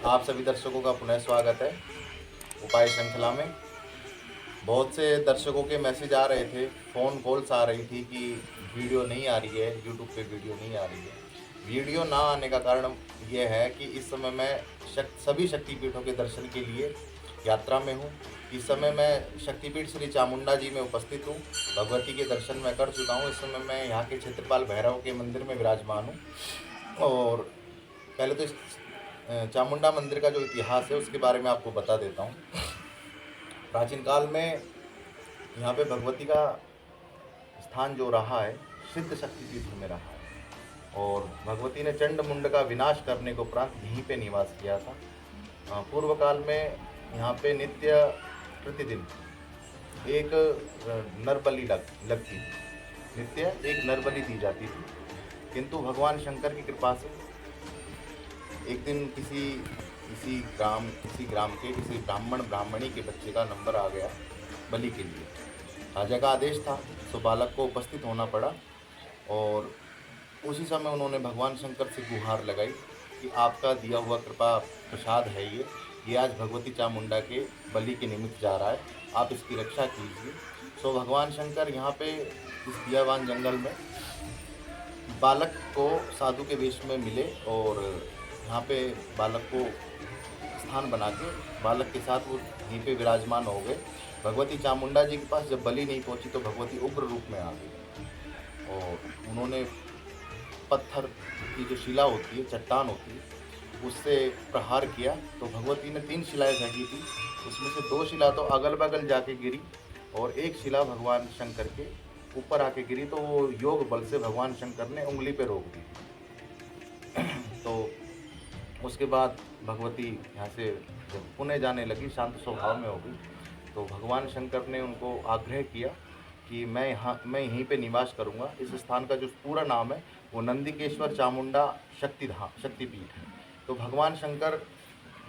आप सभी दर्शकों का पुनः स्वागत है उपाय श्रृंखला में। बहुत से दर्शकों के मैसेज आ रहे थे, फ़ोन कॉल्स आ रही थी कि वीडियो नहीं आ रही है, यूट्यूब पे वीडियो नहीं आ रही है। वीडियो ना आने का कारण ये है कि इस समय मैं सभी शक्तिपीठों के दर्शन के लिए यात्रा में हूँ। इस समय मैं शक्तिपीठ श्री चामुंडा जी में उपस्थित हूँ। भगवती के दर्शन मैं कर चुका हूँ। इस समय मैं यहाँ के क्षेत्रपाल भैरव के मंदिर में विराजमान हूँ। और पहले तो इस चामुंडा मंदिर का जो इतिहास है उसके बारे में आपको बता देता हूँ। प्राचीन काल में यहाँ पे भगवती का स्थान जो रहा है, सिद्ध शक्तिपीठ में रहा है। और भगवती ने चंड मुंड का विनाश करने को उपरांत यहीं पे निवास किया था। पूर्व काल में यहाँ पे नित्य प्रतिदिन एक नरबलि लगती थी। नित्य एक नरबलि दी जाती थी, किंतु भगवान शंकर की कृपा से एक दिन किसी ग्राम के किसी ब्राह्मणी के बच्चे का नंबर आ गया बलि के लिए। राजा का आदेश था, तो बालक को उपस्थित होना पड़ा। और उसी समय उन्होंने भगवान शंकर से गुहार लगाई कि आपका दिया हुआ कृपा प्रसाद है ये आज भगवती चामुंडा के बलि के निमित्त जा रहा है, आप इसकी रक्षा कीजिए। सो भगवान शंकर यहाँ पे इस दियावान जंगल में बालक को साधु के वेश में मिले और यहाँ पे बालक को स्थान बना के बालक के साथ वो यहीं पे विराजमान हो गए। भगवती चामुंडा जी के पास जब बलि नहीं पहुंची तो भगवती उग्र रूप में आ गई और उन्होंने पत्थर की जो शिला होती है, चट्टान होती है, उससे प्रहार किया। तो भगवती ने 3 शिलाएं फेंकी थी, उसमें से 2 शिला तो अगल बगल जाके गिरी और एक शिला भगवान शंकर के ऊपर आके गिरी। तो वो योग बल से भगवान शंकर ने उंगली पे रोक दी। तो उसके बाद भगवती यहाँ से जब पुणे जाने लगी, शांत स्वभाव में हो गई, तो भगवान शंकर ने उनको आग्रह किया कि मैं यहीं पे निवास करूँगा। इस स्थान का जो पूरा नाम है वो नंदिकेश्वर चामुंडा शक्तिपीठ है। तो भगवान शंकर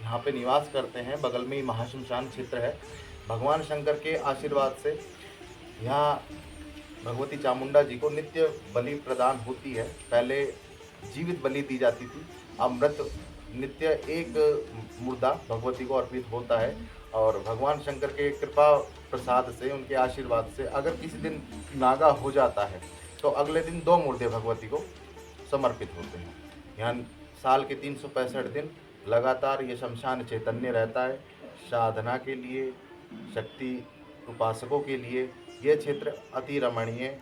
यहाँ पे निवास करते हैं, बगल में ही महाश्मशान क्षेत्र है। भगवान शंकर के आशीर्वाद से यहाँ भगवती चामुंडा जी को नित्य बलि प्रदान होती है। पहले जीवित बलि दी जाती थी, अब मृत नित्य एक मुर्दा भगवती को अर्पित होता है। और भगवान शंकर के कृपा प्रसाद से, उनके आशीर्वाद से अगर किसी दिन नागा हो जाता है तो अगले दिन 2 मुर्दे भगवती को समर्पित होते हैं। यहाँ साल के 365 दिन लगातार ये शमशान चैतन्य रहता है। साधना के लिए, शक्ति उपासकों के लिए ये क्षेत्र अति रमणीय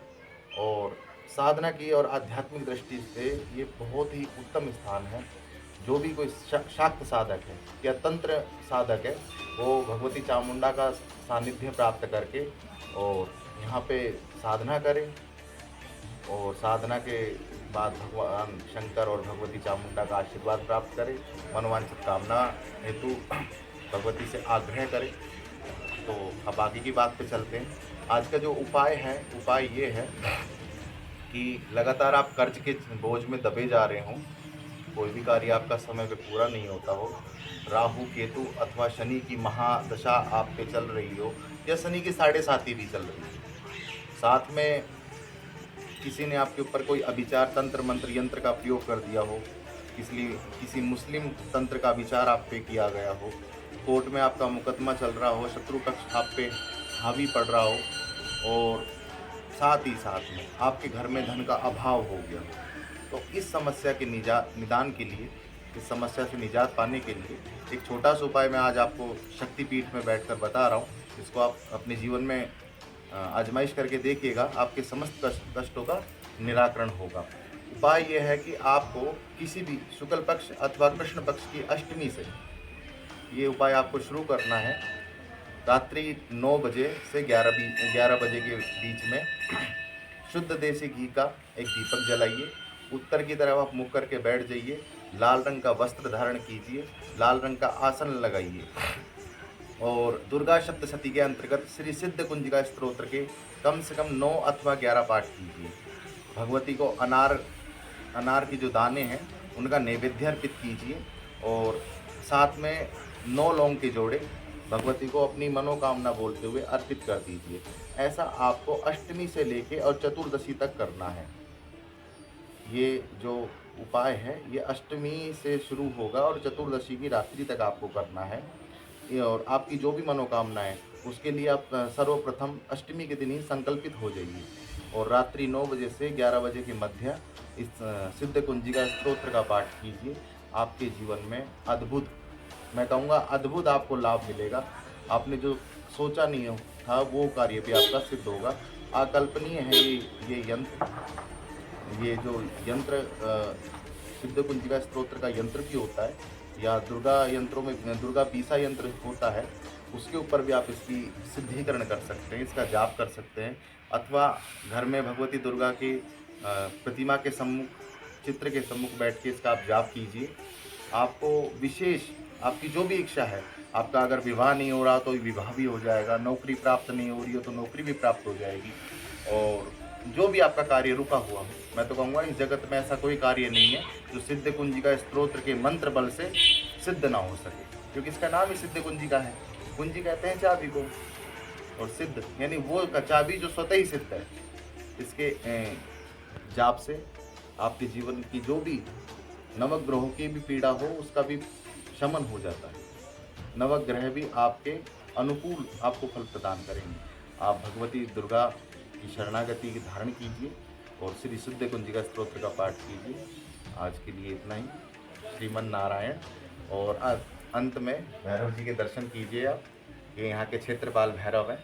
और साधना की और आध्यात्मिक दृष्टि से ये बहुत ही उत्तम स्थान है। जो भी कोई शाक्त साधक है या तंत्र साधक है, वो भगवती चामुंडा का सानिध्य प्राप्त करके और यहाँ पे साधना करें और साधना के बाद भगवान शंकर और भगवती चामुंडा का आशीर्वाद प्राप्त करें। मनोवांछित कामना हेतु भगवती से आग्रह करें। तो अब आगे की बात पे चलते हैं। आज का जो उपाय है, उपाय ये है कि लगातार आप कर्ज के बोझ में दबे जा रहे हों, कोई भी कार्य आपका समय पे पूरा नहीं होता हो, राहु केतु अथवा शनि की महादशा आप पे चल रही हो या शनि की 7.5 भी चल रही हो, साथ में किसी ने आपके ऊपर कोई अभिचार तंत्र मंत्र यंत्र का प्रयोग कर दिया हो, किसी मुस्लिम तंत्र का विचार आप पे किया गया हो, कोर्ट में आपका मुकदमा चल रहा हो, शत्रु पक्ष आप पे हावी पड़ रहा हो और साथ ही साथ में आपके घर में धन का अभाव हो गया, तो इस समस्या के निदान के लिए, इस समस्या से निजात पाने के लिए एक छोटा सा उपाय मैं आज आपको शक्तिपीठ में बैठकर बता रहा हूँ। इसको आप अपने जीवन में आजमाइश करके देखिएगा, आपके समस्त कष्टों का निराकरण होगा। उपाय यह है कि आपको किसी भी शुक्ल पक्ष अथवा कृष्ण पक्ष की अष्टमी से ये उपाय आपको शुरू करना है। रात्रि 9 बजे से 11 बजे के बीच में शुद्ध देसी घी का एक दीपक जलाइए, उत्तर की तरफ आप मुख करके बैठ जाइए, लाल रंग का वस्त्र धारण कीजिए, लाल रंग का आसन लगाइए और दुर्गा सप्तशती के अंतर्गत श्री सिद्ध कुंजिका स्तोत्र के कम से कम 9 अथवा 11 पाठ कीजिए। भगवती को अनार के जो दाने हैं उनका नैवेद्य अर्पित कीजिए और साथ में 9 लौंग के जोड़े भगवती को अपनी मनोकामना बोलते हुए अर्पित कर दीजिए। ऐसा आपको अष्टमी से लेके और चतुर्दशी तक करना है। ये जो उपाय है ये अष्टमी से शुरू होगा और चतुर्दशी की रात्रि तक आपको करना है। और आपकी जो भी मनोकामना है उसके लिए आप सर्वप्रथम अष्टमी के दिन ही संकल्पित हो जाइए और रात्रि 9 बजे से 11 बजे के मध्य इस सिद्ध कुंजिका स्तोत्र का पाठ कीजिए। आपके जीवन में अद्भुत, मैं कहूँगा अद्भुत आपको लाभ मिलेगा। आपने जो सोचा नहीं था वो कार्य भी आपका सिद्ध होगा। अकल्पनीय है ये यंत्र, ये जो यंत्र सिद्ध कुंजिका स्तोत्र का यंत्र भी होता है या दुर्गा यंत्रों में दुर्गा पीसा यंत्र होता है, उसके ऊपर भी आप इसकी सिद्धिकरण कर सकते हैं, इसका जाप कर सकते हैं। अथवा घर में भगवती दुर्गा की प्रतिमा के सम्मुख, चित्र के सम्मुख बैठ के इसका आप जाप कीजिए। आपको विशेष, आपकी जो भी इच्छा है, आपका अगर विवाह नहीं हो रहा तो विवाह भी हो जाएगा, नौकरी प्राप्त नहीं हो रही हो तो नौकरी भी प्राप्त हो जाएगी। और जो भी आपका कार्य रुका हुआ हो, मैं तो कहूँगा इस जगत में ऐसा कोई कार्य नहीं है जो सिद्ध कुंजिका स्तोत्र के मंत्र बल से सिद्ध ना हो सके, क्योंकि इसका नाम ही सिद्ध कुंजिका है। कुंजी कहते हैं चाबी को, और सिद्ध यानी वो चाबी जो स्वतः ही सिद्ध है। इसके जाप से आपके जीवन की जो भी नवग्रहों की भी पीड़ा हो उसका भी शमन हो जाता है। नवग्रह भी आपके अनुकूल आपको फल प्रदान करेंगे। आप भगवती दुर्गा की शरणागति की धारण कीजिए और श्री सिद्ध कुंजिका स्तोत्र का पाठ कीजिए। आज के लिए इतना ही। श्रीमन नारायण। और अंत में भैरव जी के दर्शन कीजिए आप, ये यहाँ के क्षेत्रपाल भैरव हैं।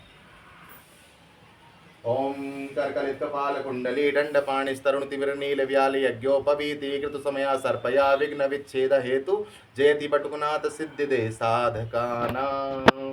ओम करकलित कपाल कुंडली दंडपाणि स्तरुण तिमिर नील व्याल यज्ञोपवीति कृत समया सर्पया विघ्न विच्छेद हेतु जयति बटुकनाथ सिद्धि दे साधकानां।